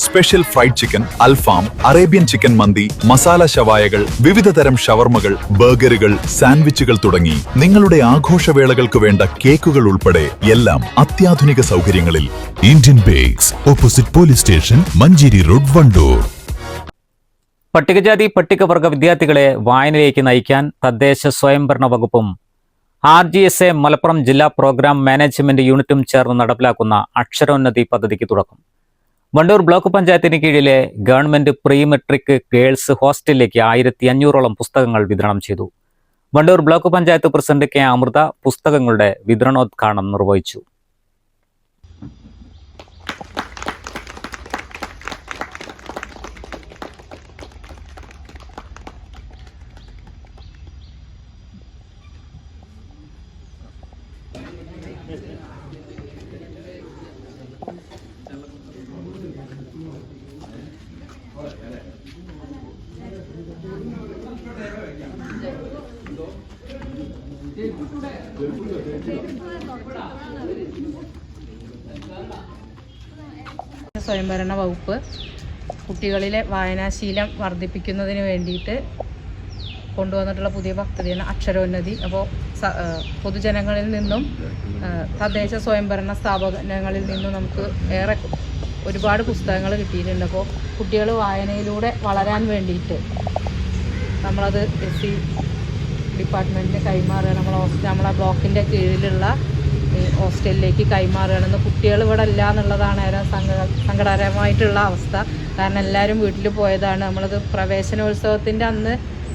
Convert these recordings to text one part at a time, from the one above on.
Special fried chicken, അൽഫാം, Arabian chicken മന്തി, മസാല ഷവായകൾ, വിവിധതരം ഷവർമകൾ, ബർഗറുകൾ, സാൻഡ്വിച്ചുകൾ തുടങ്ങി നിങ്ങളുടെ ആഘോഷവേളകൾക്ക് വേണ്ട കേക്കുകൾ ഉൾപ്പെടെ എല്ലാം അത്യാധുനിക സൗകര്യങ്ങളിൽ. Indian bakes, opposite police station, Manjeri road, Wandoor. പട്ടികജാതി പട്ടികവർഗ വിദ്യാർത്ഥികളെ വായനയിലേക്ക് നയിക്കാൻ തദ്ദേശ സ്വയംഭരണ വകുപ്പും RGSA മലപ്പുറം ജില്ലാ പ്രോഗ്രാം മാനേജ്മെന്റ് യൂണിറ്റും ചേർന്ന് നടപ്പിലാക്കുന്ന അക്ഷരോന്നതി പദ്ധതിക്ക് തുടക്കം. വണ്ടൂർ ബ്ലോക്ക് പഞ്ചായത്തിന് കീഴിലെ ഗവൺമെന്റ് പ്രീ മെട്രിക് ഗേൾസ് ഹോസ്റ്റലിലേക്ക് 1500ഓളം പുസ്തകങ്ങൾ വിതരണം ചെയ്തു. Wandoor block panchayat president K. Amrutha പുസ്തകങ്ങളുടെ വിതരണോദ്ഘാടനം നിർവഹിച്ചു. സ്വയംഭരണ വകുപ്പ് കുട്ടികളിലെ വായനാശീലം വർദ്ധിപ്പിക്കുന്നതിന് വേണ്ടിയിട്ട് കൊണ്ടുവന്നിട്ടുള്ള പുതിയ പദ്ധതിയാണ് അക്ഷരോന്നതി. അപ്പോൾ പൊതുജനങ്ങളിൽ നിന്നും തദ്ദേശ സ്വയംഭരണ സ്ഥാപനങ്ങളിൽ നിന്നും നമുക്ക് ഒരുപാട് പുസ്തകങ്ങൾ കിട്ടിയിട്ടുണ്ട്. അപ്പോൾ കുട്ടികൾ വായനയിലൂടെ വളരാൻ വേണ്ടിയിട്ട് നമ്മളത് SC ഡിപ്പാർട്ട്മെൻറ്റിന് കൈമാറുകയാണ്. നമ്മളെ ബ്ലോക്കിൻ്റെ കീഴിലുള്ള ഹോസ്റ്റലിലേക്ക് കൈമാറുകയാണെന്ന്. കുട്ടികൾ ഇവിടെ ഇല്ല എന്നുള്ളതാണ് സങ്കടകരമായിട്ടുള്ള അവസ്ഥ. കാരണം എല്ലാവരും വീട്ടിൽ പോയതാണ്. നമ്മളത് പ്രവേശനോത്സവത്തിൻ്റെ അന്ന്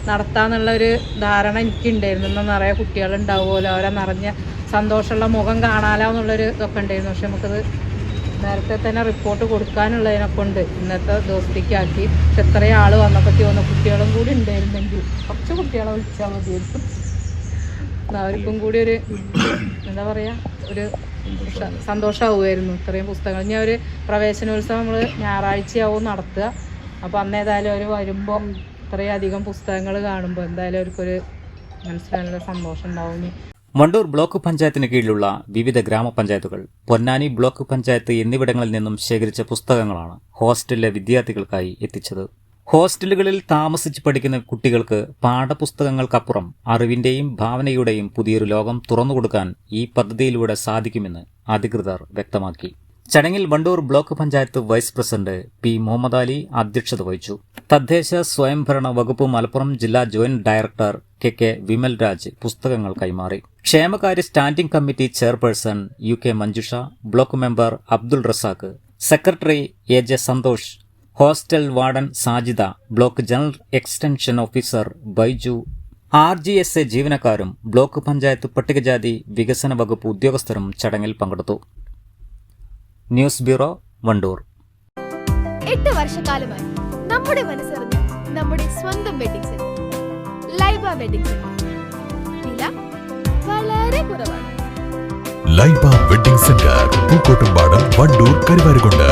നടത്താമെന്നുള്ളൊരു ധാരണ എനിക്കുണ്ടായിരുന്നു. എന്നാൽ നിറയെ കുട്ടികളുണ്ടാവുമല്ലോ, അവരെ നിറഞ്ഞ സന്തോഷമുള്ള മുഖം കാണാലോ എന്നുള്ളൊരു ഇതൊക്കെ ഉണ്ടായിരുന്നു. പക്ഷെ നമുക്കത് നേരത്തെ തന്നെ റിപ്പോർട്ട് കൊടുക്കാനുള്ളതിനൊക്കെ ഉണ്ട് ഇന്നത്തെ ദിവസത്തേക്കാക്കി. പക്ഷെ എത്രയും ആൾ വന്നപ്പോൾ തോന്നുന്നു കുട്ടികളും കൂടി ഉണ്ടായിരുന്നെങ്കിൽ കുറച്ച് കുട്ടികളെ വിളിച്ചാൽ മതിയായിരുന്നു. അവർക്കും കൂടി ഒരു എന്താ പറയുക, ഒരു സന്തോഷമാവുമായിരുന്നു ഇത്രയും പുസ്തകങ്ങൾ. ഇനി ഒരു പ്രവേശനോത്സവം നമ്മൾ ഞായറാഴ്ചയാവും നടത്തുക. അപ്പോൾ അന്ന് ഏതായാലും അവർ വരുമ്പോൾ ഇത്രയും അധികം പുസ്തകങ്ങൾ കാണുമ്പോൾ എന്തായാലും അവർക്കൊരു മനസ്സിലാനുള്ള സന്തോഷം ഉണ്ടാവും. വണ്ടൂർ ബ്ലോക്ക് പഞ്ചായത്തിന് കീഴിലുള്ള വിവിധ ഗ്രാമപഞ്ചായത്തുകൾ, പൊന്നാനി ബ്ലോക്ക് പഞ്ചായത്ത് എന്നിവിടങ്ങളിൽ നിന്നും ശേഖരിച്ച പുസ്തകങ്ങളാണ് ഹോസ്റ്റലിലെ വിദ്യാർത്ഥികൾക്കായി എത്തിച്ചത്. ഹോസ്റ്റലുകളിൽ താമസിച്ച് പഠിക്കുന്ന കുട്ടികൾക്ക് പാഠപുസ്തകങ്ങൾക്കപ്പുറം അറിവിന്റെയും ഭാവനയുടെയും പുതിയൊരു ലോകം തുറന്നുകൊടുക്കാൻ ഈ പദ്ധതിയിലൂടെ സാധിക്കുമെന്ന് അധികൃതർ വ്യക്തമാക്കി. ചടങ്ങിൽ Wandoor block panchayat vice president P. Muhammad Ali അധ്യക്ഷത വഹിച്ചു. തദ്ദേശ സ്വയംഭരണ വകുപ്പ് മലപ്പുറം ജില്ലാ joint director K. Vimal Raj പുസ്തകങ്ങൾ കൈമാറി. ക്ഷേമകാര്യ standing committee chairperson UK Manjusha, block member Abdul Razak, secretary AJ Santhosh, hostel warden Sajida, block general extension officer Baiju, RGSA ജീവനക്കാരും ബ്ലോക്ക് പഞ്ചായത്ത് പട്ടികജാതി വികസന വകുപ്പ് ഉദ്യോഗസ്ഥരും ചടങ്ങിൽ പങ്കെടുത്തു. News bureau, Wandoor. 8 വർഷക്കാലമായി നമ്മുടെ മനസ്സറിഞ്ഞ് നമ്മുടെ സ്വന്തം wedding centre Laiba wedding centre. വില വളരെ കുറവാണ്. Laiba wedding centre, Pookkottumpadam, Wandoor, Karuvarakundu.